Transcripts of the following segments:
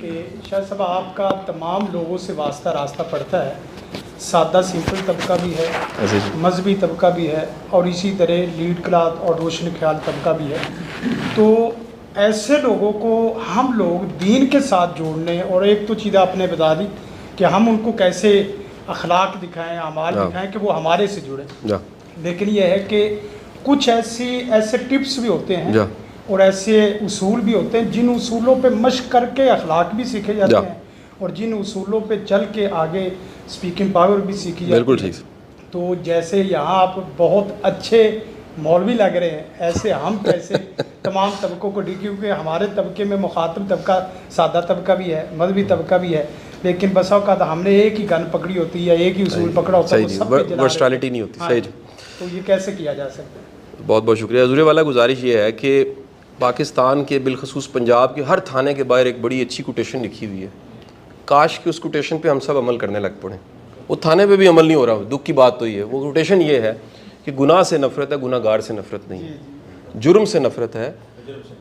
कि शाह साहब आपका तमाम लोगों से वास्ता रास्ता पड़ता है, सादा सिंपल तबका भी है, मजहबी तबका भी है और इसी तरह लीड क्लाथ और रोशन ख्याल तबका भी है। तो ऐसे लोगों को हम लोग दीन के साथ जोड़ने, और एक तो चीज़ आपने बता दी कि हम उनको कैसे अखलाक दिखाएं, अमाल दिखाएं कि वो हमारे से जुड़े। लेकिन यह है कि कुछ ऐसे टिप्स भी होते हैं और ऐसे उसूल भी होते हैं जिन उसूलों पे मश्क करके अखलाक भी सीखे जाते हैं और जिन उसूलों पे चल के आगे स्पीकिंग पावर भी सीखी जाती है। तो जैसे यहाँ आप बहुत अच्छे मौलवी लग रहे हैं, ऐसे हम कैसे तमाम तबकों को क्योंकि हमारे तबके में मुखातब तबका सादा तबका भी है, मजहबी तबका भी है, लेकिन बस औक़ात हमने एक ही गन पकड़ी होती है, एक ही उसूल पकड़ा होता है, वर्सटैलिटी नहीं होती। सही। तो ये कैसे किया जा सकता है? बहुत बहुत शुक्रिया। हज़ूर वाला गुजारिश ये है कि पाकिस्तान के बिलखसूस पंजाब के हर थाने के बाहर एक बड़ी अच्छी कोटेशन लिखी हुई है। काश कि उस कोटेशन पे हम सब अमल करने लग पड़े। वो थाने पे भी अमल नहीं हो रहा। दुख की बात तो ये है, वो कोटेशन ये है कि गुनाह से नफ़रत है, गुनाहगार से नफ़रत नहीं है, जुर्म से नफ़रत है,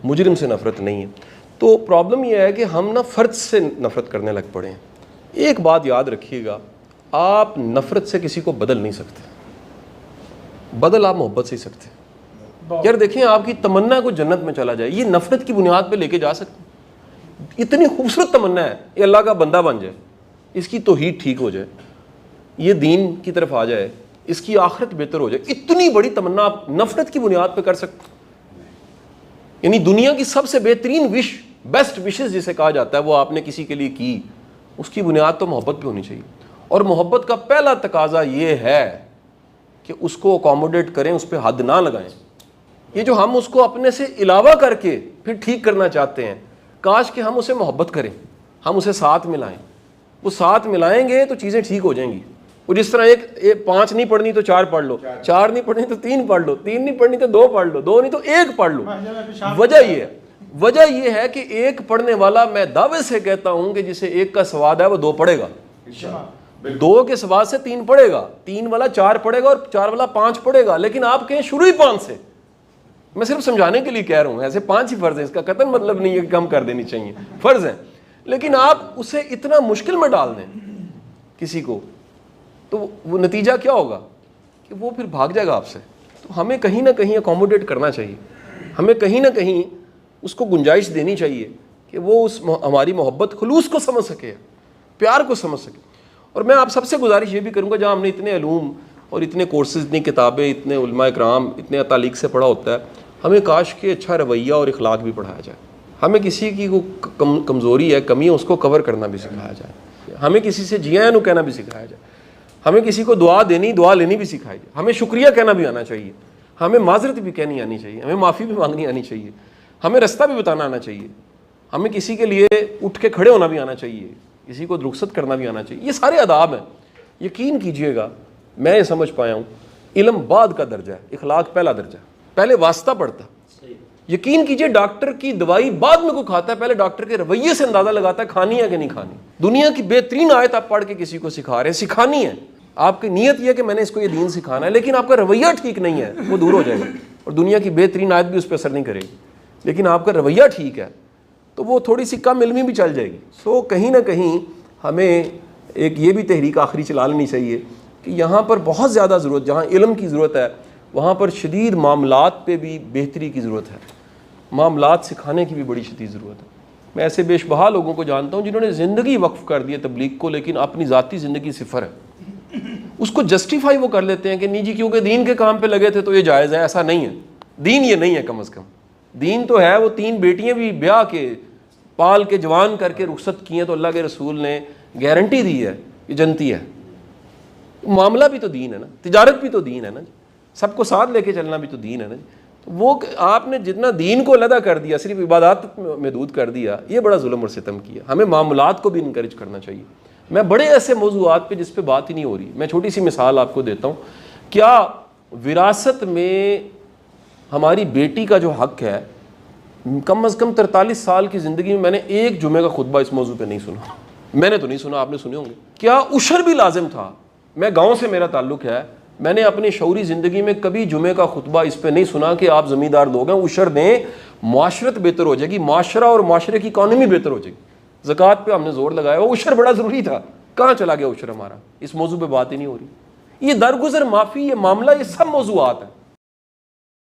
मुजरिम से नफ़रत नहीं है। तो प्रॉब्लम ये है कि हम ना फ़र्द से नफ़रत करने लग पड़े हैं। एक बात याद रखिएगा, आप नफ़रत से किसी को बदल नहीं सकते, बदल आप मोहब्बत से ही सकते हैं। यार देखिए, आपकी तमन्ना को जन्नत में चला जाए, ये नफ़रत की बुनियाद पे लेके जा सकते। इतनी खूबसूरत तमन्ना है, ये अल्लाह का बंदा बन जाए, इसकी तौहीद ठीक हो जाए, ये दीन की तरफ आ जाए, इसकी आखिरत बेहतर हो जाए, इतनी बड़ी तमन्ना आप नफ़रत की बुनियाद पे कर सकते। यानी दुनिया की सबसे बेहतरीन विश, बेस्ट विशेस जिसे कहा जाता है, वो आपने किसी के लिए की, उसकी बुनियाद तो मोहब्बत पे होनी चाहिए। और मोहब्बत का पहला तकाजा ये है कि उसको अकोमोडेट करें, उस पर हद ना लगाएं। ये जो हम उसको अपने से इलावा करके फिर ठीक करना चाहते हैं, काश कि हम उसे मोहब्बत करें, हम उसे साथ मिलाएं। वो साथ मिलाएंगे तो चीज़ें ठीक हो जाएंगी। वो जिस तरह एक 5 नहीं पढ़नी तो 4 पढ़ लो, 4 नहीं पढ़नी तो 3 पढ़ लो, 3 नहीं पढ़नी तो 2 पढ़ लो, 2 नहीं तो 1 पढ़ लो। वजह ये है कि 1 पढ़ने वाला, मैं दावे से कहता हूं कि जिसे 1 का स्वाद है वो 2 पढ़ेगा, 2 के स्वाद से 3 पढ़ेगा, 3 वाला 4 पढ़ेगा और 4 वाला 5 पढ़ेगा। लेकिन आप कहें शुरू ही 5 से, मैं सिर्फ समझाने के लिए कह रहा हूं, ऐसे 5 ही फर्ज है, इसका कतन मतलब नहीं है कि कम कर देनी चाहिए, फर्ज है। लेकिन आप उसे इतना मुश्किल में डाल दें किसी को, तो वो नतीजा क्या होगा कि वो फिर भाग जाएगा आपसे। तो हमें कहीं ना कहीं अकोमोडेट करना चाहिए, हमें कहीं ना कहीं उसको गुंजाइश देनी चाहिए कि वो उस हमारी मोहब्बत खुलूस को समझ सके, प्यार को समझ सके। और मैं आप सबसे गुजारिश ये भी करूँगा, जहाँ हमने इतने अलूम और इतने कोर्सेज, इतनी किताबें, इतने उलमा इकराम, इतने तालीक से पढ़ा होता है, हमें काश के अच्छा रवैया और इखलाक भी पढ़ाया जाए। हमें किसी की को कमज़ोरी है, कमी है, उसको कवर करना भी सिखाया जाए। हमें किसी से जिया है कहना भी सिखाया जाए। हमें किसी को दुआ देनी, दुआ लेनी भी सिखाई जाए। हमें शुक्रिया कहना भी आना चाहिए, हमें माजरत भी कहनी आनी चाहिए, हमें माफ़ी भी मांगनी आनी चाहिए, हमें रास्ता भी बताना आना चाहिए, हमें किसी के लिए उठ के खड़े होना भी आना चाहिए, किसी को रुखसत करना भी आना चाहिए। ये सारे आदाब हैं। यकीन कीजिएगा, मैं ये समझ पाया हूँ, इल्म बाद का दर्जा है, इखलाक पहला दर्जा है। पहले वास्ता पड़ता। यकीन कीजिए, डॉक्टर की दवाई बाद में को खाता है, पहले डॉक्टर के रवैये से अंदाजा लगाता है खानी है कि नहीं खानी। दुनिया की बेहतरीन आयत आप पढ़ के किसी को सिखा रहे हैं, सिखानी है, आपकी नीयत यह है कि मैंने इसको ये दीन सिखाना है, लेकिन आपका रवैया ठीक नहीं है, वो दूर हो जाएगा और दुनिया की बेहतरीन आयत भी उस पर असर नहीं करेगी। लेकिन आपका रवैया ठीक है तो वो थोड़ी सी कम इल्मी भी चल जाएगी। सो कहीं ना कहीं हमें एक ये भी तहरीक आखिरी चला लेनी चाहिए कि यहाँ पर बहुत ज़्यादा ज़रूरत, जहाँ इल्म की ज़रूरत है वहाँ पर शदीद मामलात पे भी बेहतरी की ज़रूरत है, मामलात सिखाने की भी बड़ी शदीद ज़रूरत है। मैं ऐसे बेशबहा लोगों को जानता हूँ जिन्होंने ज़िंदगी वक्फ़ कर दी है तबलीग को, लेकिन अपनी ज़ाती ज़िंदगी सिफर है। उसको जस्टिफाई वो कर लेते हैं कि नहीं जी, क्योंकि दीन के काम पे लगे थे तो ये जायज़ है। ऐसा नहीं है, दीन ये नहीं है। कम अज़ कम दीन तो है, वो 3 बेटियाँ भी ब्याह के पाल के जवान करके रुखसत की हैं तो अल्लाह के रसूल ने गारंटी दी है कि जनती है। मामला भी तो दीन है ना, तिजारत भी तो दीन है ना, सबको साथ लेके चलना भी तो दीन है ना। तो वो आपने जितना दीन को अलग कर दिया, सिर्फ इबादत में महदूद कर दिया, ये बड़ा जुल्म और सितम किया। हमें मामलात को भी इनकरेज करना चाहिए। मैं बड़े ऐसे मौजूआत पे जिस पे बात ही नहीं हो रही, मैं छोटी सी मिसाल आपको देता हूँ। क्या विरासत में हमारी बेटी का जो हक है, कम अज़ कम 43 साल की ज़िंदगी में मैंने एक जुमे का खुतबा इस मौजू पे नहीं सुना। मैंने तो नहीं सुना, आपने सुने होंगे। क्या उशर भी लाजिम था? मैं गाँव से मेरा ताल्लुक़ है, मैंने अपनी शौरी ज़िंदगी में कभी जुमे का खुतबा इस पे नहीं सुना कि आप ज़मींदार लोग हैं, उशर दें, माशरत बेहतर हो जाएगी, माशरा और माशरे की इकॉनमी बेहतर हो जाएगी। ज़कात पे हमने ज़ोर लगाया, वो उशर बड़ा ज़रूरी था, कहाँ चला गया उशर हमारा? इस मौजू पे बात ही नहीं हो रही। ये दरगुजर माफ़ी, ये मामला, ये सब मौजूआत हैं।